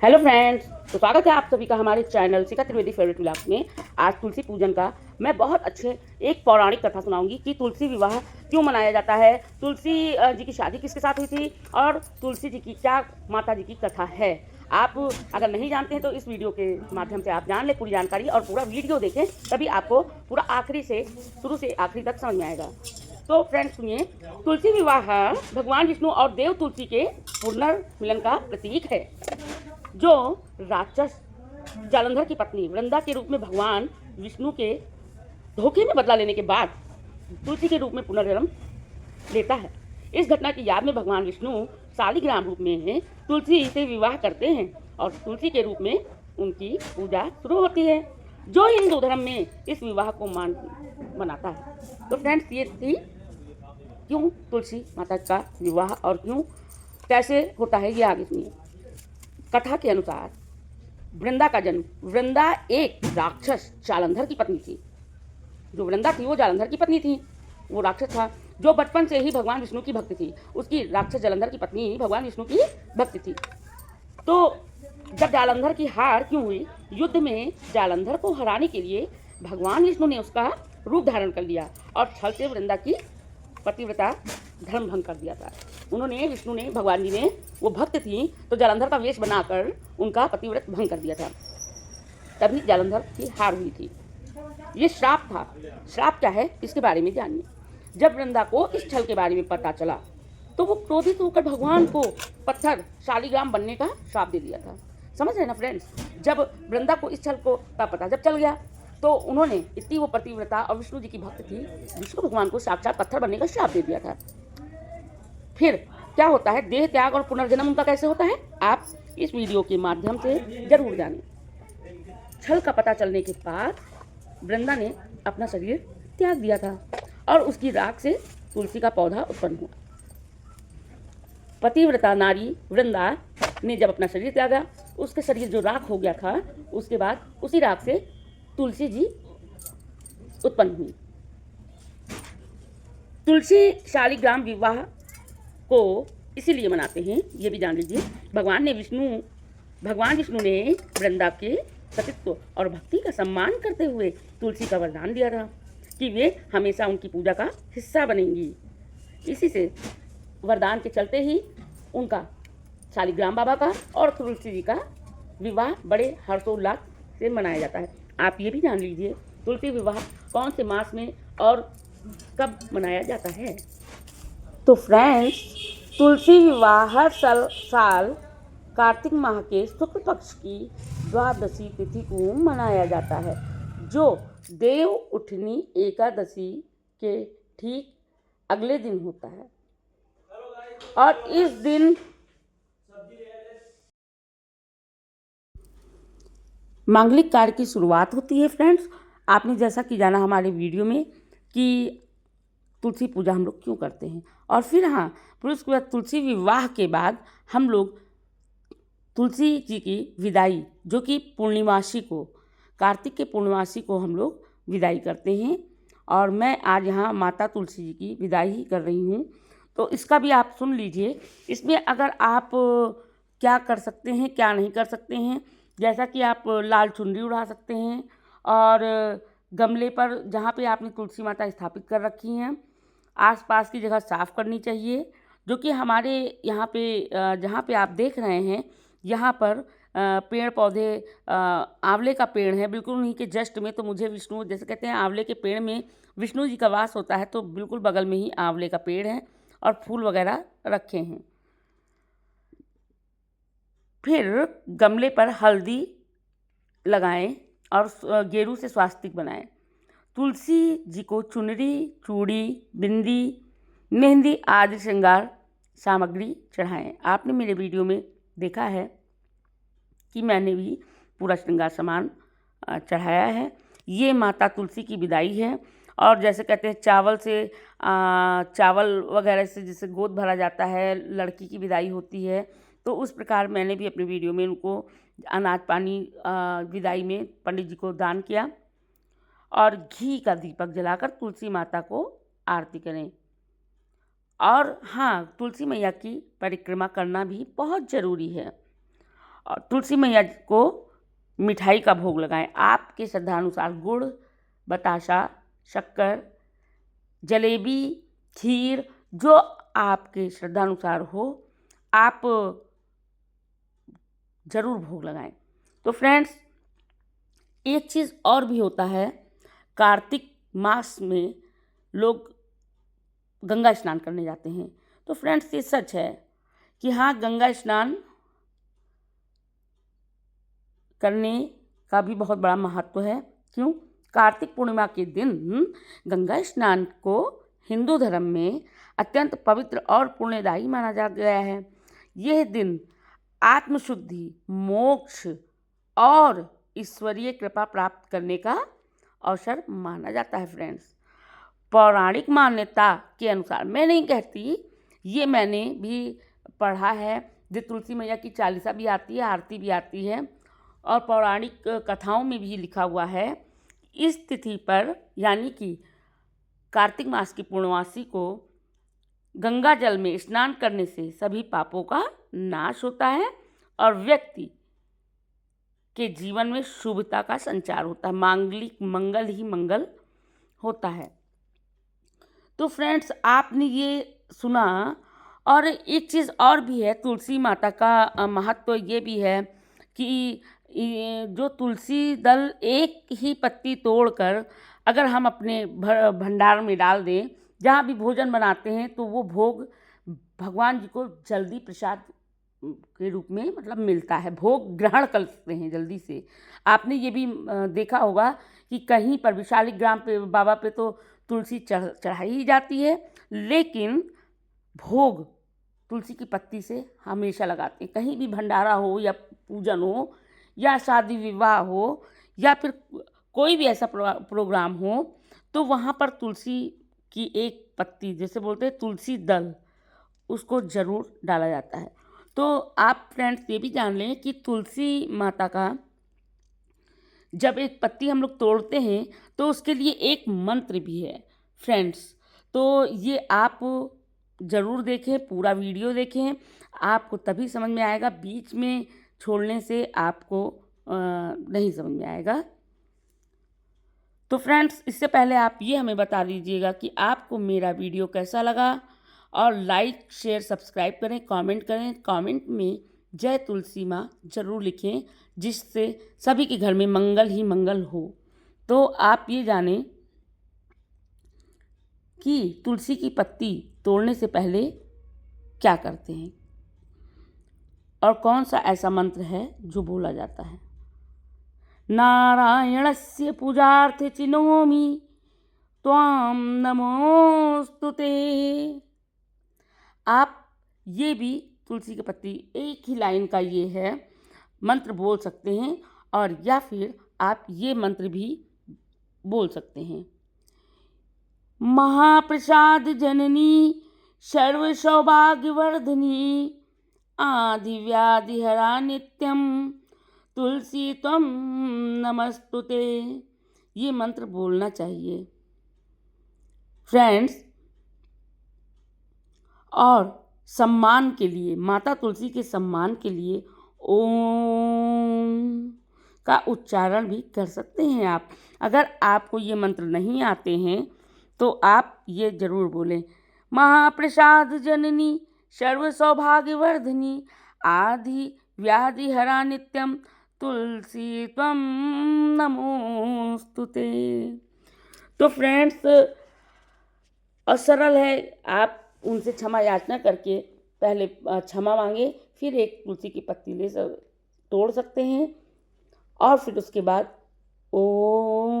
Hello friends, तो स्वागत है आप सभी का हमारे चैनल शिखा त्रिवेदी फेवरेट व्लॉग में। आज तुलसी पूजन का मैं बहुत अच्छे एक पौराणिक कथा सुनाऊंगी कि तुलसी विवाह क्यों मनाया जाता है, तुलसी जी की शादी किसके साथ हुई थी और तुलसी जी की क्या माता जी की कथा है। आप अगर नहीं जानते हैं तो इस वीडियो के माध्यम से आप जान लें पूरी जानकारी और पूरा वीडियो देखें, तभी आपको पूरा आखिरी से शुरू से आखिरी तक समझ में आएगा। तो फ्रेंड्स सुनिए, तुलसी विवाह भगवान विष्णु और देव तुलसी के पुनर्मिलन का प्रतीक है। जो राक्षस जालंधर की पत्नी वृंदा के रूप में भगवान विष्णु के धोखे में बदला लेने के बाद तुलसी के रूप में पुनर्जन्म लेता है। इस घटना की याद में भगवान विष्णु शालिग्राम रूप में तुलसी से विवाह करते हैं और तुलसी के रूप में उनकी पूजा शुरू होती है, जो हिंदू धर्म में इस विवाह को मनाता है। तो फ्रेंड्स, ये थी क्यों तुलसी माता का विवाह और क्यों कैसे होता है, ये आगे सुनिए। कथा के अनुसार वृंदा का जन्म, वृंदा एक राक्षस जालंधर की पत्नी थी। जो वृंदा थी वो जालंधर की पत्नी थी, वो राक्षस था जो बचपन से ही भगवान विष्णु की भक्त थी। उसकी राक्षस जालंधर की पत्नी भगवान विष्णु की भक्त थी। तो जब जालंधर की हार क्यों हुई, युद्ध में जालंधर को हराने के लिए भगवान विष्णु ने उसका रूप धारण कर लिया और छल से वृंदा की पतिव्रता धर्म भंग कर दिया था। उन्होंने विष्णु ने भगवान जी ने, वो भक्त थी तो जालंधर का वेश बनाकर उनका पतिव्रत भंग कर दिया था, तभी जालंधर की हार हुई थी। ये श्राप था। श्राप क्या है इसके बारे में जानिए। जब वृंदा को इस छल के बारे में पता चला तो वो क्रोधित होकर भगवान को पत्थर शालिग्राम बनने का श्राप दे दिया था। समझ रहे ना फ्रेंड्स, जब वृंदा को इस छल को का पता जब चल गया तो उन्होंने, इतनी वो पतिव्रता और विष्णु जी की भक्त थी, विष्णु भगवान को साक्षात पत्थर बनने का श्राप दे दिया था। फिर क्या होता है, देह त्याग और पुनर्जन्म उनका कैसे होता है, आप इस वीडियो के माध्यम से जरूर जानें। छल का पता चलने के बाद वृंदा ने अपना शरीर त्याग दिया था और उसकी राख से तुलसी का पौधा उत्पन्न हुआ। पतिव्रता नारी वृंदा ने जब अपना शरीर त्यागा, उसके शरीर जो राख हो गया था, उसके बाद उसी राख से तुलसी जी उत्पन्न हुई। तुलसी शालिग्राम विवाह को इसीलिए मनाते हैं, ये भी जान लीजिए। भगवान विष्णु ने वृंदा के सतीत्व और भक्ति का सम्मान करते हुए तुलसी का वरदान दिया था कि वे हमेशा उनकी पूजा का हिस्सा बनेंगी। इसी से वरदान के चलते ही उनका शालिग्राम बाबा का और तुलसी जी का विवाह बड़े हर्षोल्लास से मनाया जाता है। आप ये भी जान लीजिए तुलसी विवाह कौन से मास में और कब मनाया जाता है। तो फ्रेंड्स, तुलसी विवाह हर साल कार्तिक माह के शुक्ल पक्ष की द्वादशी तिथि को मनाया जाता है, जो देव उठनी एकादशी के ठीक अगले दिन होता है। और इस दिन मांगलिक कार्य की शुरुआत होती है। फ्रेंड्स, आपने जैसा कि जाना हमारे वीडियो में कि तुलसी पूजा हम लोग क्यों करते हैं, और फिर फिर उसके बाद तुलसी विवाह के बाद हम लोग तुलसी जी की विदाई, जो कि पूर्णिमासी को, कार्तिक के पूर्णिमासी को हम लोग विदाई करते हैं। और मैं आज यहाँ माता तुलसी जी की विदाई ही कर रही हूँ, तो इसका भी आप सुन लीजिए। इसमें अगर आप क्या कर सकते हैं क्या नहीं कर सकते हैं, जैसा कि आप लाल चुनरी उड़ा सकते हैं और गमले पर जहाँ पे आपने तुलसी माता स्थापित कर रखी हैं, आसपास की जगह साफ़ करनी चाहिए। जो कि हमारे यहाँ पे जहाँ पे आप देख रहे हैं, यहाँ पर पेड़ पौधे, आंवले का पेड़ है बिल्कुल उन्हीं के जस्ट में। तो मुझे विष्णु, जैसे कहते हैं आंवले के पेड़ में विष्णु जी का वास होता है, तो बिल्कुल बगल में ही आंवले का पेड़ है और फूल वगैरह रखे हैं। फिर गमले पर हल्दी लगाएं और गेरू से स्वास्तिक बनाएं। तुलसी जी को चुनरी, चूड़ी, बिंदी, मेहंदी आदि श्रृंगार सामग्री चढ़ाएं। आपने मेरे वीडियो में देखा है कि मैंने भी पूरा श्रृंगार सामान चढ़ाया है। ये माता तुलसी की विदाई है। और जैसे कहते हैं चावल वगैरह से जैसे गोद भरा जाता है, लड़की की विदाई होती है, तो उस प्रकार मैंने भी अपने वीडियो में उनको अनाज पानी विदाई में पंडित जी को दान किया। और घी का दीपक जलाकर तुलसी माता को आरती करें। और हाँ, तुलसी मैया की परिक्रमा करना भी बहुत ज़रूरी है। और तुलसी मैया को मिठाई का भोग लगाएं। आपके श्रद्धानुसार गुड़, बताशा, शक्कर, जलेबी, खीर, जो आपके श्रद्धानुसार हो आप ज़रूर भोग लगाएं। तो फ्रेंड्स, एक चीज़ और भी होता है, कार्तिक मास में लोग गंगा स्नान करने जाते हैं। तो फ्रेंड्स, ये सच है कि हाँ, गंगा स्नान करने का भी बहुत बड़ा महत्व है। क्यों? कार्तिक पूर्णिमा के दिन गंगा स्नान को हिंदू धर्म में अत्यंत पवित्र और पुण्यदायी माना जा गया है। यह दिन आत्मशुद्धि, मोक्ष और ईश्वरीय कृपा प्राप्त करने का अवसर माना जाता है। फ्रेंड्स, पौराणिक मान्यता के अनुसार, मैं नहीं कहती, ये मैंने भी पढ़ा है, जो तुलसी मैया की चालीसा भी आती है, आरती भी आती है और पौराणिक कथाओं में भी लिखा हुआ है, इस तिथि पर यानी कि कार्तिक मास की पूर्णमासी को गंगा जल में स्नान करने से सभी पापों का नाश होता है और व्यक्ति के जीवन में शुभता का संचार होता है, मांगलिक मंगल ही मंगल होता है। तो फ्रेंड्स, आपने ये सुना। और एक चीज़ और भी है, तुलसी माता का महत्व ये भी है कि जो तुलसी दल एक ही पत्ती तोड़कर अगर हम अपने भंडार में डाल दें, जहाँ भी भोजन बनाते हैं, तो वो भोग भगवान जी को जल्दी प्रसाद के रूप में मतलब मिलता है, भोग ग्रहण कर सकते हैं जल्दी से। आपने ये भी देखा होगा कि कहीं पर भी शालिग्राम पे बाबा पे तो तुलसी चढ़ाई ही जाती है, लेकिन भोग तुलसी की पत्ती से हमेशा लगाते हैं। कहीं भी भंडारा हो या पूजन हो या शादी विवाह हो या फिर कोई भी ऐसा प्रोग्राम हो, तो वहाँ पर तुलसी की एक पत्ती, जैसे बोलते हैं तुलसी दल, उसको ज़रूर डाला जाता है। तो आप फ्रेंड्स ये भी जान लें कि तुलसी माता का जब एक पत्ती हम लोग तोड़ते हैं तो उसके लिए एक मंत्र भी है फ्रेंड्स। तो ये आप ज़रूर देखें, पूरा वीडियो देखें, आपको तभी समझ में आएगा। बीच में छोड़ने से आपको नहीं समझ में आएगा। तो फ्रेंड्स, इससे पहले आप ये हमें बता दीजिएगा कि आपको मेरा वीडियो कैसा लगा और लाइक, शेयर, सब्सक्राइब करें, कमेंट करें। कमेंट में जय तुलसी माँ ज़रूर लिखें, जिससे सभी के घर में मंगल ही मंगल हो। तो आप ये जानें कि तुलसी की पत्ती तोड़ने से पहले क्या करते हैं और कौन सा ऐसा मंत्र है जो बोला जाता है। नारायणस्य पूजार्थे चिनोमि त्वां नमोस्तुते। आप ये भी तुलसी की पत्ती एक ही लाइन का ये है मंत्र बोल सकते हैं, और या फिर आप ये मंत्र भी बोल सकते हैं। महाप्रसाद जननी सर्व सौभाग्यवर्धिनी आदिव्याधिहरा नित्यम तुलसी त्वं नमस्तुते। ये मंत्र बोलना चाहिए फ्रेंड्स। और सम्मान के लिए, माता तुलसी के सम्मान के लिए ओम का उच्चारण भी कर सकते हैं आप। अगर आपको ये मंत्र नहीं आते हैं तो आप ये ज़रूर बोलें, महाप्रसाद जननी सर्व सौभाग्यवर्धिनी आदि व्याधि हरा नित्यम तुलसी त्वं नमोस्तुते। तो फ्रेंड्स, और सरल है, आप उनसे क्षमा याचना करके पहले क्षमा मांगे, फिर एक तुलसी की पत्ती तोड़ सकते हैं और फिर उसके बाद ओम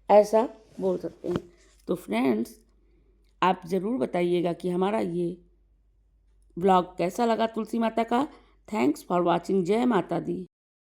ऐसा बोल सकते हैं। तो फ्रेंड्स, आप ज़रूर बताइएगा कि हमारा ये व्लॉग कैसा लगा तुलसी माता का। Thanks for watching. जय माता दी।